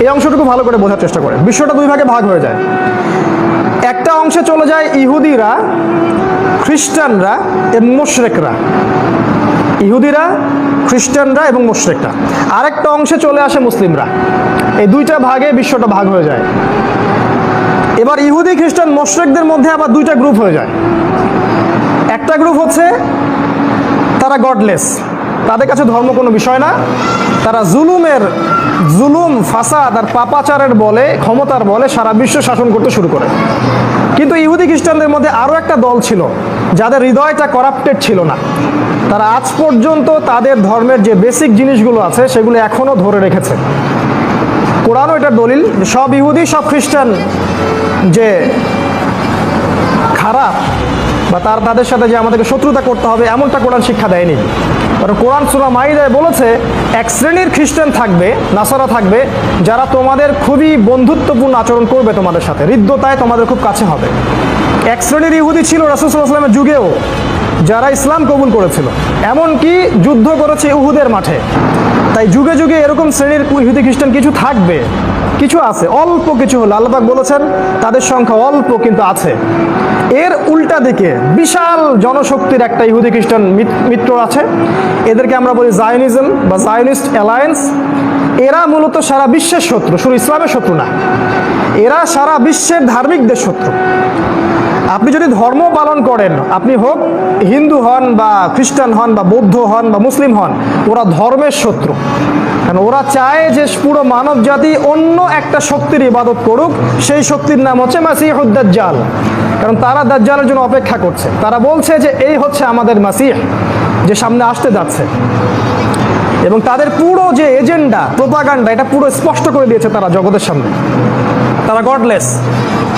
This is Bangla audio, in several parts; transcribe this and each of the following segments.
এই অংশটুকু ভালো করে বোঝার চেষ্টা করেন। বিশ্বটা দুই ভাগে ভাগ হয়ে যায়। একটা অংশে চলে যায় ইহুদিরা, খ্রিস্টানরা এবং মুশরিকরা। ইহুদিরা, খ্রিস্টানরা এবং মুশরিকরা। আরেকটা অংশে চলে আসে মুসলিমরা। এই দুইটা ভাগে বিশ্বটা ভাগ হয়ে যায়। এবার ইহুদি, খ্রিস্টান, মুশরিকদের মধ্যে আবার দুইটা গ্রুপ হয়ে যায়। একটা গ্রুপ হচ্ছে তারা গডলেস, তাদের কাছে ধর্ম কোনো বিষয় না, তারা জুলুম, ফাসাদ আর পাপাচারের বলে, ক্ষমতার বলে সারা বিশ্ব শাসন করতে শুরু করে। কিন্তু ইহুদি খ্রিস্টানদের মধ্যে আরও একটা দল ছিল যাদের হৃদয়টা করাপ্টেড ছিল না। তারা আজ পর্যন্ত তাদের ধর্মের যে বেসিক জিনিসগুলো আছে সেগুলো এখনও ধরে রেখেছে। কোরআনও এটার দলিল। সব ইহুদি, সব খ্রিস্টান যে খারাপ বা তাদের সাথে যে আমাদেরকে শত্রুতা করতে হবে এমনটা কোরআন শিক্ষা দেয়নি। কারণ কোরআন সূরা মাইদায় বলেছে এক শ্রেণীর খ্রিস্টান থাকবে, নাসারা থাকবে, যারা তোমাদের খুবই বন্ধুত্বপূর্ণ আচরণ করবে, তোমাদের সাথে হৃদ্যতায় তোমাদের খুব কাছে হবে। এক শ্রেণীর ইহুদি ছিল রাসূল সাল্লাল্লাহু আলাইহি ওয়াসাল্লামের যুগেও, যারা ইসলাম কবুল করেছিল, এমনকি যুদ্ধ করেছে উহুদের মাঠে। তাই যুগে যুগে এরকম শ্রেণীর ইহুদি খ্রিস্টান কিছু থাকবে, কিছু আছে, অল্প কিছু হলো। আল্লাহ পাক বলেছেন তাদের সংখ্যা অল্প কিন্তু আছে। এর উল্টা দিকে বিশাল জনশক্তির একটা ইহুদি খ্রিস্টান মিত্র আছে, এদেরকে আমরা বলি জায়নিজম বা জায়নিস্ট অ্যালায়েন্স। এরা মূলত সারা বিশ্বের শত্রু, শুধু ইসলামের শত্রু না, এরা সারা বিশ্বের ধার্মিকদের শত্রু। আপনি যদি ধর্ম পালন করেন, আপনি হোক হিন্দু হন বা খ্রিস্টান হন বা বৌদ্ধ হন বা মুসলিম হন, ওরা ধর্মের শত্রু। কারণ ওরা চায় যে পুরো মানব জাতি অন্য একটা শক্তির ইবাদত করুক, সেই শক্তির নাম হচ্ছে মাসিহুদ দাজ্জাল। কারণ তারা দাজ্জালের জন্য অপেক্ষা করছে। তারা বলছে যে এই হচ্ছে আমাদের মাসিহ, যে সামনে আসতে যাচ্ছে। এবং তাদের পুরো যে এজেন্ডা, প্রোপাগান্ডা, এটা পুরো স্পষ্ট করে দিয়েছে তারা জগতের সামনে। তারা গডলেস,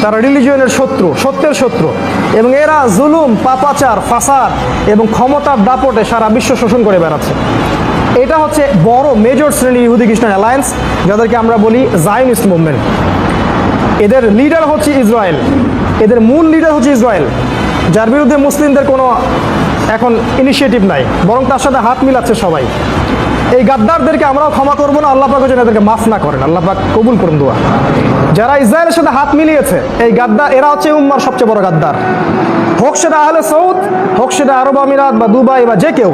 তারা রিলিজিয়নের শত্রু, সত্যের শত্রু, এবং এরা জুলুম, পাপাচার, ফাসাদ এবং ক্ষমতার দাপটে সারা বিশ্ব শোষণ করে বেড়াচ্ছে। এটা হচ্ছে বড় মেজর শ্রেণী ইহুদি খ্রিস্টান অ্যালায়েন্স, যাদেরকে আমরা বলি জায়নিস্ট মুভমেন্ট। এদের লিডার হচ্ছে ইসরায়েল, এদের মূল লিডার হচ্ছে ইসরায়েল, যার বিরুদ্ধে মুসলিমদের কোনো এখন ইনিশিয়েটিভ নাই, বরং তার সাথে হাত মিলাচ্ছে সবাই। এই গাদ্দারদেরকে আমরাও ক্ষমা করবো না, আল্লাহ পাক যেন এদেরকে মাফ না করেন। আল্লাহ পাক কবুল করুন দোয়া। যারা ইসরায়েলের সাথে হাত মিলিয়েছে, এই গাদ্দার, এরা হচ্ছে উম্মার সবচেয়ে বড় গাদ্দার। হোক সেটা আহলে সৌদ, হোক সেটা আরব আমিরাত বা দুবাই বা যে কেউ।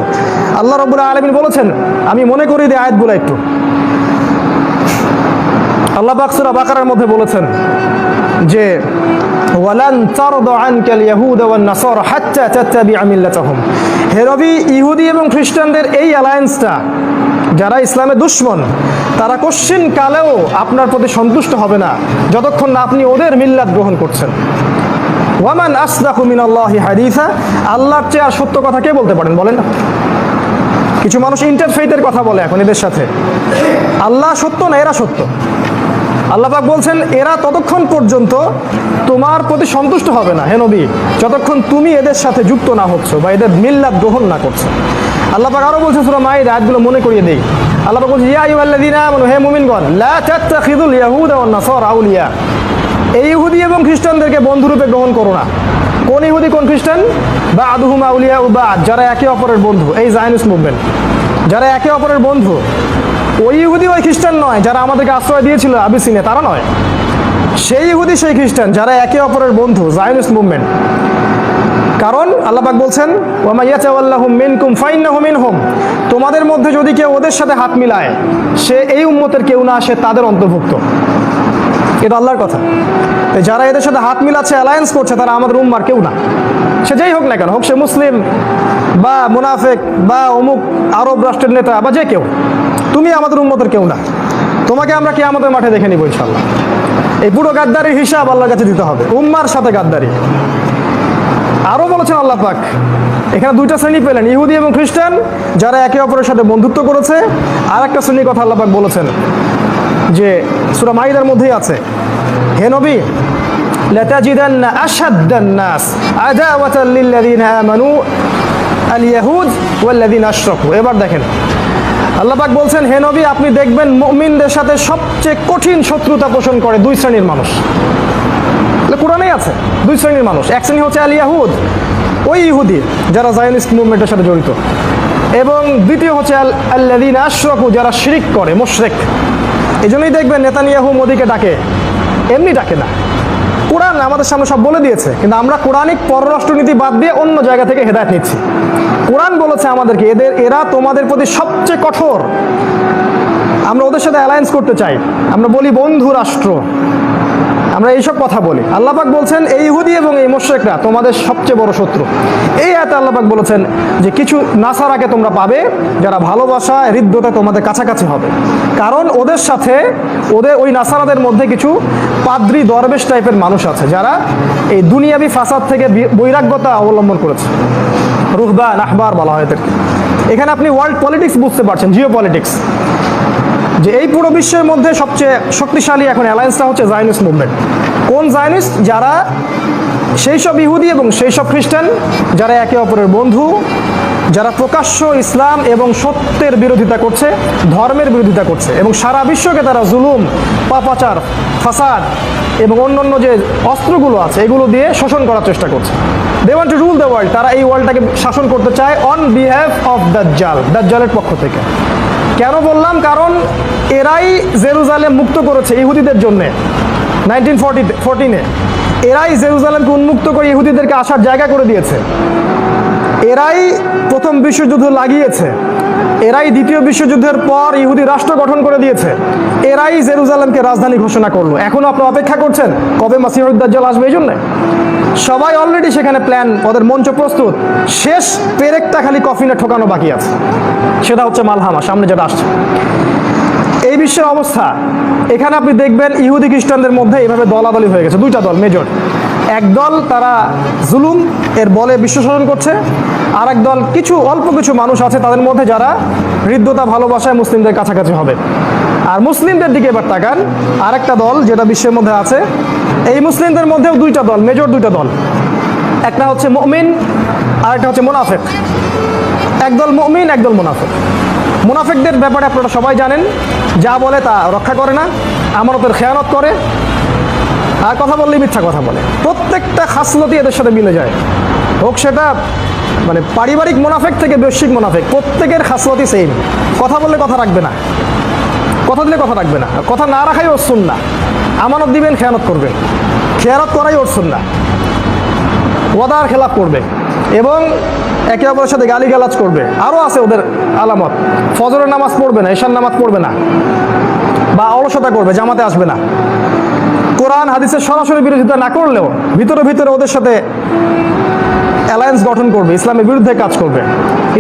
আল্লাহ রাব্বুল আলামিন বলেছেন, আমি মনে করি দিই আয়াতগুলো একটু। আল্লাহ পাক সূরা বাকারার মধ্যে বলেছেন যে ওয়ালান তারদা আনকাল ইয়াহুদ ওয়ান নাসারা হাত্তা তাত্তাবিআ মিল্লাতাহুম। হে নবী, ইহুদি এবং খ্রিস্টানদের এই অ্যালায়েন্সটা, যারা ইসলামের দুশমন, তারা কোশ্চিন কালেও আপনার প্রতি সন্তুষ্ট হবে না যতক্ষণ না আপনি ওদের মিল্লাত গ্রহণ করছেন। ওয়ামান আসদাকু মিনাল্লাহি হাদিসা। আল্লাহর চেয়ে আর সত্য কথা কে বলতে পারেন বলেন? কিছু মানুষ ইন্টারফেথের কথা বলে এখন এদের সাথে। আল্লাহ সত্য না, এরা সত্য। আল্লাহ পাক বলছেন এরা ততক্ষণ পর্যন্ত তোমার প্রতি সন্তুষ্ট হবে না হে নবী, যতক্ষণ তুমি এদের সাথে যুক্ত না হচ্ছ বা এদের মিল্লাত গ্রহণ না করছো। আল্লাহ পাক আরো বলছেন সূরা মাইদা, আয়াতগুলো মনে করিয়ে দেই। আল্লাহ পাক বলছেন ইয়া আইয়ুহাল্লাযীনা আমানু, হে মুমিনগণ, লা তাত্তাখিযুল ইয়াহুদা ওয়ান নাসারা আউলিয়া। এই ইহুদি এবং খ্রিস্টানদেরকে বন্ধুরূপে গ্রহণ করো না। কোন ইহুদি, কোন খ্রিস্টান? বা'দুহুম আউলিয়াউ বা'দ, যারা একে অপরের বন্ধু। এই জায়নিস্ট মুভমেন্ট, যারা একে অপরের বন্ধু। ওই ইহুদি ওই খ্রিস্টান নয় যারা আমাদেরকে আশ্রয় দিয়েছিল আবিসিনিয়া, তারা নয়। সেই ইহুদি, সেই খ্রিস্টান যারা একে অপরের বন্ধু, জায়নিস্ট মুভমেন্ট। কারণ আল্লাহ পাক বলছেন ওয়া মা ইয়াতাওয়াল্লাহুম মিনকুম ফাইন্নাহু মিনহুম। তোমাদের মধ্যে যদি কেউ ওদের সাথে হাত মিলায়, সে এই উম্মতের কেউ না, সে তাদের অন্তর্ভুক্ত। এটা আল্লাহর কথা। যারা এদের সাথে হাত মিলাচ্ছে, অ্যালায়েন্স করছে, তারা আমাদের উম্মার কেউ না। সে যেই হোক না কেন, হোক সে মুসলিম বা মুনাফেক বা অমুক আরব রাষ্ট্রের নেতা বা যে কেউ, তুমি আমাদের উম্মতের কেউ না। তোমাকে আমরা কিয়ামতের মাঠে দেখে নিব ইনশাআল্লাহ। এই পুরো গাদ্দারির হিসাব আল্লাহর কাছে দিতে হবে, উম্মার সাথে গাদ্দারি। আরও বলেছেন আল্লাহ পাক, এখানে দুইটা শ্রেণী পেলেন, ইহুদি এবং খ্রিস্টান, যারা একে অপরের সাথে বন্ধুত্ব করেছে। আর একটা শ্রেণীর কথা আল্লাহ পাক বলেছেন যে সূরা মাইদার মধ্যেই আছে, হে নবী, লাতাজিদান্না আশাদ্দান নাস আদাওয়াতাল লিল্লাযীনা আমানু আল ইয়াহুদ ওয়াল্লাযীনা আশরাকু। এবার দেখেন আল্লাহ পাক বলছেন, হে নবী, আপনি দেখবেন মুমিনদের সাথে সবচেয়ে কঠিন শত্রুতা পোষণ করে দুই শ্রেণীর মানুষ। কোরআনেই আছে দুই শ্রেণীর মানুষ। এক শ্রেণী হচ্ছে আল ইয়াহুদ, ওই ইহুদি যারা জায়নিস্ট মুভমেন্টের সাথে জড়িত, এবং দ্বিতীয় হচ্ছে আল্লাযীনা আশরাকু, যারা শিরক করে, মুশরিক। এই জন্যই দেখবেন নেতানিয়াহু মোদিকে ডাকে, এমনি ডাকে না, কোরআন আমাদের সামনে সব বলে দিয়েছে, কিন্তু আমরা কোরআনিক পররাষ্ট্রনীতি বাদ দিয়ে অন্য জায়গা থেকে হেদায়েত নিচ্ছি। কোরআন বলেছে আমাদেরকে এরা তোমাদের প্রতি সবচেয়ে কঠোর, আমরা ওদের সাথে অ্যালায়েন্স করতে চাই, আমরা বলি বন্ধু রাষ্ট্র, আমরা এইসব কথা বলি। আল্লাহ পাক বলছেন এই ইহুদি এবং এই মুশরিকরা তোমাদের সবচেয়ে বড় শত্রু। এই আয়াতে আল্লাহ পাক বলেছেন যে কিছু নাসারাকে তোমরা পাবে যারা ভালোবাসা হৃদ্যতা তোমাদের কাছাকাছি হবে, কারণ ওদের সাথে ওই নাসারাদের মধ্যে কিছু পাদ্রী দরবেশ টাইপের মানুষ আছে যারা এই দুনিয়াবি ফাসাদ থেকে বৈরাগ্যতা অবলম্বন করেছে। রুহবান আহবার বলা হয় এদেরকে। এখানে আপনি ওয়ার্ল্ড পলিটিক্স বুঝতে পারছেন, জিও পলিটিক্স, যে এই পুরো বিশ্বের মধ্যে সবচেয়ে শক্তিশালী এখন অ্যালায়েন্সটা হচ্ছে জায়নিস্ট মুভমেন্ট। কোন জায়নিস্ট? যারা সেই সব ইহুদি এবং সেই সব খ্রিস্টান যারা একে অপরের বন্ধু, যারা প্রকাশ্য ইসলাম এবং সত্যের বিরোধিতা করছে, ধর্মের বিরোধিতা করছে, এবং সারা বিশ্বকে তারা জুলুম, পাপাচার, ফাসাদ এবং অন্যান্য যে অস্ত্রগুলো আছে এগুলো দিয়ে শোষণ করার চেষ্টা করছে। They want to rule the world. তারা এই ওয়ার্ল্ডটাকে শাসন করতে চায় অন বিহাফ অফ দাজ্জাল, দাজ্জালের পক্ষ থেকে। কেন বললাম? কারণ এরাই জেরুজালেম মুক্ত করেছে ইহুদিদের জন্যে 1914-এ। এরাই জেরুজালেমকে উন্মুক্ত করে ইহুদিদেরকে আসার জায়গা করে দিয়েছে। এরাই প্রথম বিশ্বযুদ্ধ লাগিয়েছে, এরাই দ্বিতীয় বিশ্বযুদ্ধের পর ইহুদি রাষ্ট্র গঠন করে দিয়েছে, এরাই জেরুজালেমকে রাজধানী ঘোষণা করলো। এখনো আপনারা অপেক্ষা করছেন কবে মাসিহুদ দাজ্জাল আসবে? এই জন্য সবাই অলরেডি সেখানে প্ল্যান, ওদের মঞ্চ প্রস্তুত। শেষ পেরেকটা খালি কফিনে ঠোকানো বাকি আছে, সেটা হচ্ছে মালহামা, সামনে যেটা আসছে। এই বিশ্বের অবস্থা, এখানে আপনি দেখবেন ইহুদি খ্রিস্টানদের মধ্যে এইভাবে দলাদলি হয়ে গেছে। দুইটা দল মেজর, এক দল তারা জুলুম এর বলে বিশ্ব শাসন করছে, আর এক দল কিছু অল্প কিছু মানুষ আছে তাদের মধ্যে যারা হৃদ্যতা ভালোবাসায় মুসলিমদের কাছাকাছি হবে। আর মুসলিমদের দিকে এবার তাকান, আরেকটা দল যেটা বিশ্বের মধ্যে আছে, এই মুসলিমদের মধ্যেও দুইটা দল, মেজর দুইটা দল, একটা হচ্ছে মুমিন আর একটা হচ্ছে মুনাফিক। একদল মুমিন, একদল মুনাফিক। মুনাফিকদের ব্যাপারে আপনারা সবাই জানেন, যা বলে তা রক্ষা করে না, আমানতের খেয়ানত করে, আর কথা বললেই মিথ্যা কথা বলে। প্রত্যেকটা খাসলতই এদের সাথে মিলে যায়, হোক সেটা মানে পারিবারিক মুনাফিক থেকে বৈশ্বিক মুনাফিক, প্রত্যেকের খাসলতই সেম। কথা বললে কথা রাখবে না, কথা দিলে কথা রাখবে না, কথা না রাখাই ওর সুন্নাহ। আমানত দিবেন, খেয়ানত করবে, খেয়ানত করাই ওর সুন্নাহ। ওয়াদার খেলাপ করবে এবং একে অপরের সাথে গালিগালাজ করবে। আরও আছে ওদের আলামত, ফজরের নামাজ পড়বে না, ঈশার নামাজ পড়বে না, বা অলসতা করবে, জামাতে আসবে না। কোরআন হাদিসের সরাসরি বিরোধিতা না করলেও ভিতরে ভিতরে ওদের সাথে অ্যালায়েন্স গঠন করবে, ইসলামের বিরুদ্ধে কাজ করবে,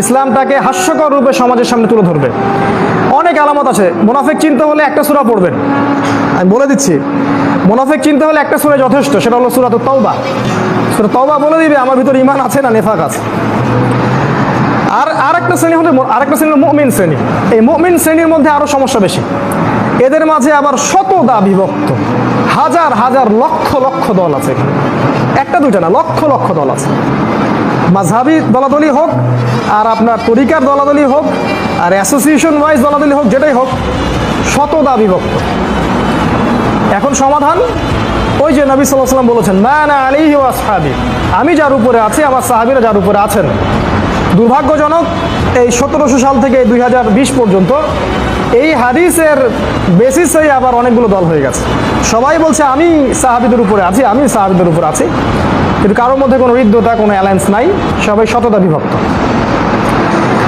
ইসলামটাকে হাস্যকর রূপে সমাজের সামনে তুলে ধরবে। অনেক আলামত আছে। মুনাফিক চিনতে হলে একটা সূরা পড়বেন, আমি বলে দিচ্ছি, মুনাফিক চিনতে হলে একটা সূরা যথেষ্ট, সেটা হলো সূরাতুত তাওবা। সূরা তাওবা বলে দিবে আমার ভিতরে ঈমান আছে না নিফাক আছে। আর আরেকটা শ্রেণী হলো মুমিন শ্রেণী। এই মুমিন শ্রেণীর মধ্যে আরো সমস্যা বেশি। এদের মাঝে আবার শতদা বিভক্ত, হাজার হাজার লক্ষ লক্ষ দল আছে। একটা দুইটা না, লক্ষ লক্ষ দল আছে। মাযহাবী দলাদলি হোক, আর আপনার তরিকার দলাদলি হোক, আর অ্যাসোসিয়েশন ওয়াইজ দলাদলি হোক, যেটাই হোক, শতদা বিভক্ত। এখন সমাধান ওই যে নবী সাল্লাল্লাহু আলাইহি ওয়াসাল্লাম বলেছেন, মা আনা আলাইহি ওয়া আসহাবি, আমি যার উপরে আছি আমার সাহাবীরা যার উপরে আছেন। দুর্ভাগ্যজনক, এই 1700 সাল থেকে 2020 পর্যন্ত এই হাদিসের বেসিসেই আবার অনেকগুলো দল হয়ে গেছে। সবাই বলছে আমি সাহাবীদের উপরে আছি, আমি সাহাবীদের উপরে আছি, কিন্তু কারোর মধ্যে কোনো হৃদ্যতা, কোনো অ্যালায়েন্স নাই, সবাই শতদা বিভক্ত।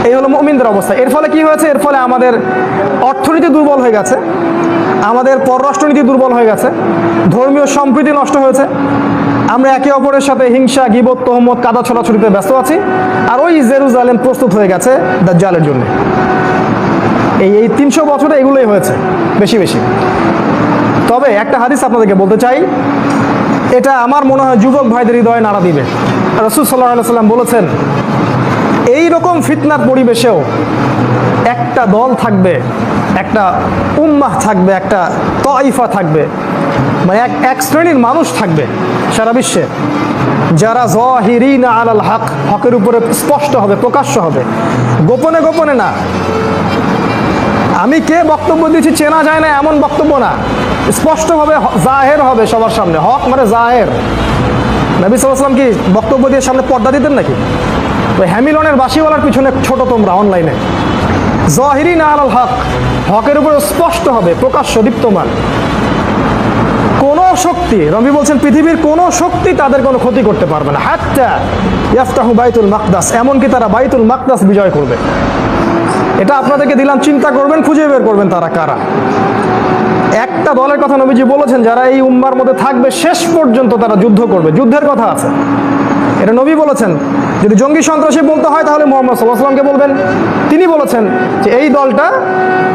এই হলো মুমিনদের অবস্থা। এর ফলে কি হয়েছে? এর ফলে আমাদের অর্থনীতি দুর্বল হয়ে গেছে, আমাদের পররাষ্ট্রনীতি দুর্বল হয়ে গেছে, ধর্মীয় সম্প্রীতি নষ্ট হয়েছে। আমরা একে অপরের সাথে হিংসা, গীবত, তহমত, কাদা ছড়াছড়িতে ব্যস্ত আছি। আর ওই জেরুজালেম প্রস্তুত হয়ে গেছে দাজ্জালের জন্য। এই 300 বছরে এগুলোই হয়েছে বেশি বেশি। তবে একটা হাদিস আপনাদেরকে বলতে চাই, এটা আমার মনে হয় যুবক ভাইদের হৃদয়ে নাড়া দিবে। রাসূল সাল্লাল্লাহু আলাইহি ওয়াসাল্লাম বলেছেন, এই রকম ফিতনার পরিবেশেও একটা দল থাকবে, একটা উম্মাহ থাকবে, একটা তাইফা থাকবে, মানে এক শ্রেণীর মানুষ থাকবে সারা বিশ্বে, যারা যাহিরিনা আলাল হক, হকের উপরে স্পষ্ট হবে, প্রকাশ্য হবে, গোপনে গোপনে না। আমি কে বক্তব্য দিচ্ছি চেনা যায় না এমন বক্তব্য না, স্পষ্টভাবে জাহের হবে সবার সামনে। হক মানে জাহের। নবী সাল্লাল্লাহু আলাইহি ওয়াসাল্লাম কি বক্তব্য দিয়ে সামনে পর্দা দিতেন নাকি? ওই হ্যামিলনের বাঁশিওয়ালার পিছনে ছোট তোমরা অনলাইনে, যাহিরিনা আলাল হক, হকের উপর স্পষ্ট হবে, প্রকাশ্য দীপ্তমান। কোন শক্তি, নবী বলছেন পৃথিবীর কোন শক্তি তাদের কোনো ক্ষতি করতে পারবে না। হাত্তা ইয়াফতাহু বাইতুল মাকদাস, এমনকি তারা বাইতুল মাকদাস বিজয় করবে। এটা আপনাদেরকে দিলাম, চিন্তা করবেন, খুঁজে বের করবেন তারা কারা। একটা দলের কথা নবীজি বলেছেন, যারা এই উম্মার মধ্যে থাকবে শেষ পর্যন্ত তারা যুদ্ধ করবে, যুদ্ধের কথা আছে, এটা নবী বলেছেন। যদি জঙ্গি সন্ত্রাসী বলতে হয় তাহলে মুহাম্মদ সাল্লাল্লাহু আলাইহি ওয়াসাল্লামকে বলবেন। তিনি বলেছেন যে এই দলটা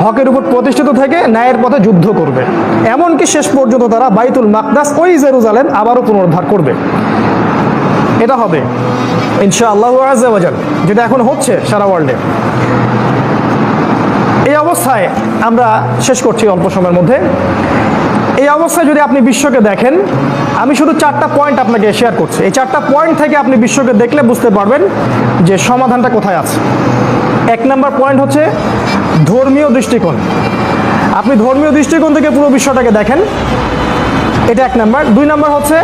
হকের উপর প্রতিষ্ঠিত থেকে ন্যায়ের পথে যুদ্ধ করবে, এমনকি শেষ পর্যন্ত তারা বাইতুল মাকদাস, ওই জেরুজালেম আবারও পুনরুদ্ধার করবে। এটা হবে ইনশাআল্লাহু আযজা ওয়া জাল, যেটা এখন হচ্ছে সারা ওয়ার্ল্ডে। এই অবস্থায় আমরা শেষ করছি অল্প সময়ের মধ্যে। এই অবস্থায় যদি আপনি বিশ্বকে দেখেন, আমি শুধু 4টা পয়েন্ট আপনাকে শেয়ার করছি। এই 4টা পয়েন্ট থেকে আপনি বিশ্বকে দেখলে বুঝতে পারবেন যে সমাধানটা কোথায় আছে। 1 নম্বর পয়েন্ট হচ্ছে ধর্মীয় দৃষ্টিকোণ। আপনি ধর্মীয় দৃষ্টিকোণ থেকে পুরো বিশ্বটাকে দেখেন, এটা 1 নম্বর। 2 নম্বর হচ্ছে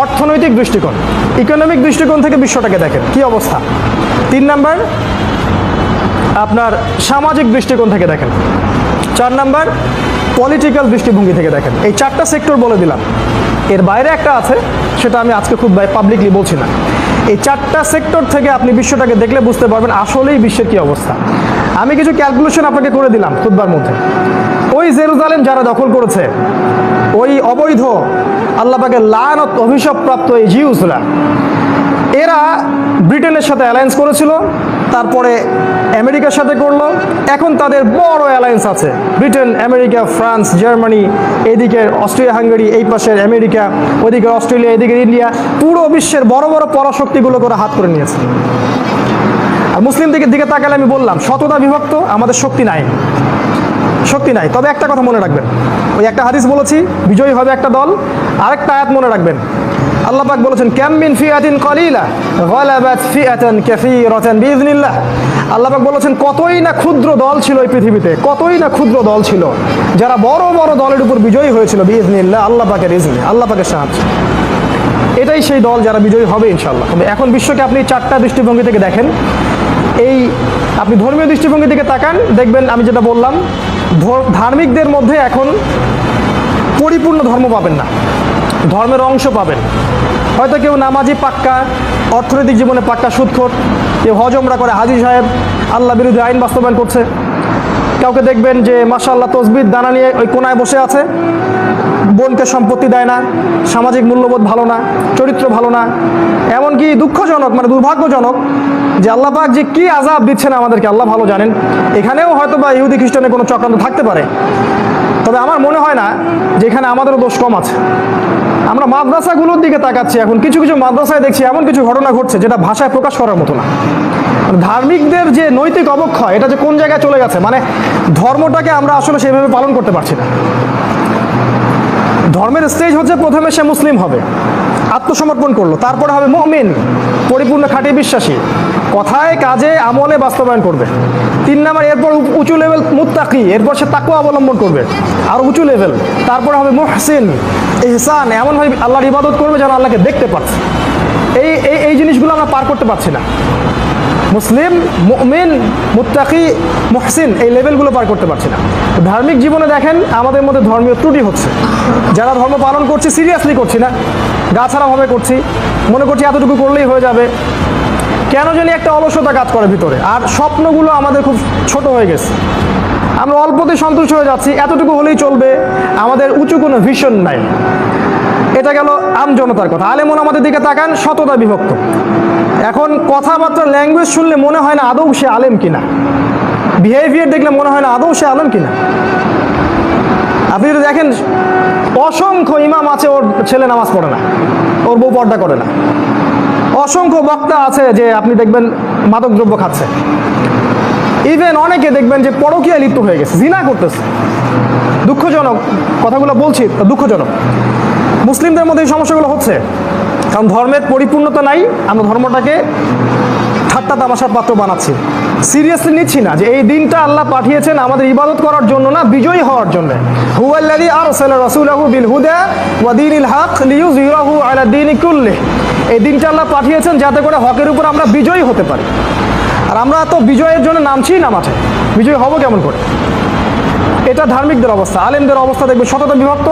অর্থনৈতিক দৃষ্টিকোণ, ইকোনমিক দৃষ্টিকোণ থেকে বিশ্বটাকে দেখেন কি অবস্থা। 3 নম্বর আপনার সামাজিক দৃষ্টিকোণ থেকে দেখেন। 4 নম্বর পলিটিক্যাল দৃষ্টিভঙ্গি থেকে দেখেন। এই 4টা সেক্টর বলে দিলাম, এর বাইরে একটা আছে, সেটা আমি আজকে খুব পাবলিকলি বলছি না। এই 4টা সেক্টর থেকে আপনি বিশ্বটাকে দেখলে বুঝতে পারবেন আসলেই বিশ্বের কি অবস্থা। আমি কিছু ক্যালকুলেশন আপনাকে করে দিলাম খুতবার মধ্যে। ওই জেরুজালেম যারা দখল করেছে, ওই অবৈধ আল্লাহ পাকের লানত অভিশাপ প্রাপ্ত এই জিউসরা, এরা ব্রিটেনের সাথে অ্যালায়েন্স করেছিল, তারপরে আমেরিকার সাথে করলো। এখন তাদের বড় অ্যালায়েন্স আছে, ব্রিটেন, আমেরিকা, ফ্রান্স, জার্মানি, এইদিকে অস্ট্রিয়া হাঙ্গেরি, এই পাশের আমেরিকা, ওইদিকে অস্ট্রেলিয়া, এইদিকে ইন্ডিয়া, পুরো বিশ্বের বড় বড় পরাশক্তিগুলো করে হাত করে নিয়েছে। আর মুসলিম দিকে তাকালে আমি বললাম শততা বিভক্ত, আমাদের শক্তি নাই, শক্তি নাই। তবে একটা কথা মনে রাখবেন, ওই একটা হাদিস বলেছি, বিজয়ী হবে একটা দল। আরেকটা আয়াত মনে রাখবেন, আল্লাহ পাক বলেছেন কাম মিন ফিআতিন কালিলা গালাবাত ফিআতান কাসীরাতান বিইذনিল্লাহ। আল্লাহ পাক বলেছেন কতই না ক্ষুদ্র দল ছিল এই পৃথিবীতে, কতই না ক্ষুদ্র দল ছিল যারা বড় বড় দলের উপর বিজয়ী হয়েছিল বিইذনিল্লাহ, আল্লাহ পাকের ইজনে, আল্লাহ পাকের সাহায্যে। এটাই সেই দল যারা বিজয়ী হবে ইনশাআল্লাহ। তবে এখন বিশ্বকে আপনি 4টা দৃষ্টিভঙ্গি থেকে দেখেন। এই আপনি ধর্মীয় দৃষ্টিভঙ্গি থেকে তাকান, দেখবেন আমি যেটা বললাম, ধার্মিকদের মধ্যে এখন পরিপূর্ণ ধর্ম পাবেন না, ধর্মের অংশ পাবেন। হয়তো কেউ নামাজি পাক্কা, অর্থনৈতিক জীবনে পাক্কা সুদখোর, কেউ হজমরা করে হাজি সাহেব, আল্লাহ বিরোধী আইন বাস্তবায়ন করছে। কাউকে দেখবেন যে মাশাআল্লাহ তসবির দানা নিয়ে ওই কোনায় বসে আছে, বোনকে সম্পত্তি দেয় না, সামাজিক মূল্যবোধ ভালো না, চরিত্র ভালো না। এমনকি দুঃখজনক, মানে দুর্ভাগ্যজনক যে আল্লাহ পাক যে কি আযাব দিচ্ছেন আমাদেরকে আল্লাহ ভালো জানেন। এখানেও হয়তো বা ইহুদি খ্রিস্টানের কোনো চক্রান্ত থাকতে পারে, তবে আমার মনে হয় না যে এখানে আমাদেরও দোষ কম আছে। আমরা মাদ্রাসাগুলোর দিকে তাকাচ্ছি, এখন কিছু কিছু মাদ্রাসায় দেখছি এমন কিছু ঘটনা ঘটছে যেটা ভাষায় প্রকাশ করার মতো না। ধার্মিকদের যে নৈতিক অবক্ষয়, এটা যে কোন জায়গায় চলে গেছে, মানে ধর্মটাকে আমরা আসলে সেভাবে পালন করতে পারছি না। ধর্মের স্টেজ হচ্ছে প্রথমে সে মুসলিম হবে, আত্মসমর্পণ করলো, তারপরে হবে মুমিন, পরিপূর্ণ খাঁটি বিশ্বাসী, কথায় কাজে আমলে বাস্তবায়ন করবে। 3 নাম্বার, এরপর উঁচু লেভেল মুত্তাকি, এরপর সে তাকওয়া অবলম্বন করবে, আর উঁচু লেভেল। তারপরে হবে মুহসিন, ইহসান, এমনভাবে আল্লাহর ইবাদত করবে যেন আল্লাহকে দেখতে পাচ্ছে। এই জিনিসগুলো আমরা পার করতে পারছি না। মুসলিম, মুমিন, মুত্তাকি, মুহসিন, এই লেভেলগুলো পার করতে পারছি না। ধার্মিক জীবনে দেখেন আমাদের মধ্যে ধর্মীয় ত্রুটি হচ্ছে। যারা ধর্ম পালন করছি সিরিয়াসলি করছি না, গা ছাড়াভাবে করছি, মনে করছি এতটুকু করলেই হয়ে যাবে। কেন জানি একটা অলসতা কাজ করে ভিতরে, আর স্বপ্নগুলো আমাদের খুব ছোট হয়ে গেছে। আমরা অল্পতে সন্তুষ্ট হয়ে যাচ্ছি, এতটুকু হলেই চলবে, আমাদের উঁচু কোনো ভিশন নাই। এটা গেল আম জনতার কথা। আলেমন আমাদের দিকে তাকান, শততা বিভক্ত। এখন কথাবার্তা, ল্যাঙ্গুয়েজ শুনলে মনে হয় না আদৌ সে আলেম কিনা, বিহেভিয়ার দেখলে মনে হয় না আদৌ সে আলেম কিনা। আপনি যদি দেখেন অসংখ্য ইমাম আছে, ওর ছেলে নামাজ পড়ে না, ওর বউ পর্দা করে না। অসংখ্য বক্তা আছে যে আপনি দেখবেন মাদকদ্রব্য খাচ্ছে। ইভেন অনেকে দেখবেন যে পরকীয়ায় লিপ্ত হয়ে গেছে, জিনা করতেছে। দুঃখজনক কথাগুলো বলছি, দুঃখজনক। মুসলিমদের মধ্যে এই সমস্যাগুলো হচ্ছে কারণ ধর্মের পরিপূর্ণতা নাই। আমরা ধর্মটাকে ঠাট্টা তামাশার পাত্র বানাচ্ছি, সিরিয়াসলি নিচ্ছি না যে এই দিনটা আল্লাহ পাঠিয়েছেন আমাদের ইবাদত করার জন্য না, বিজয়ী হওয়ার জন্য। হুয়াল্লাযী আরসালা রাসূলাহু বিল হুদা ওয়া দীনিল হক লিইয়ুযহিরাহু আলা দীনি কুল্লিহি। এই দিনটা আল্লাহ পাঠিয়েছেন যাতে করে হকের উপর আমরা বিজয়ী হতে পারি। আর আমরা তো বিজয়ের জন্য নামছি না মাঠে। বিজয়ী হব কেমন করে? এটা ধার্মিকদের অবস্থা। আলেমদের অবস্থা দেখবে শততা বিভক্ত,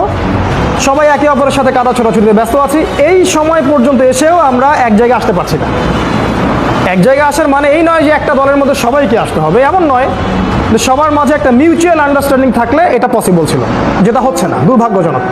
সবাই একে অপরের সাথে কাদা ছোটাছুটিতে ব্যস্ত আছি। এই সময় পর্যন্ত এসেও আমরা এক জায়গায় আসতে পারছি না। এক জায়গায় আসার মানে এই নয় যে একটা দলের মধ্যে সবাইকে আসতে হবে, এমন নয়। সবার মাঝে একটা মিউচুয়াল আন্ডারস্ট্যান্ডিং থাকলে এটা পসিবল ছিল, যেটা হচ্ছে না, দুর্ভাগ্যজনক।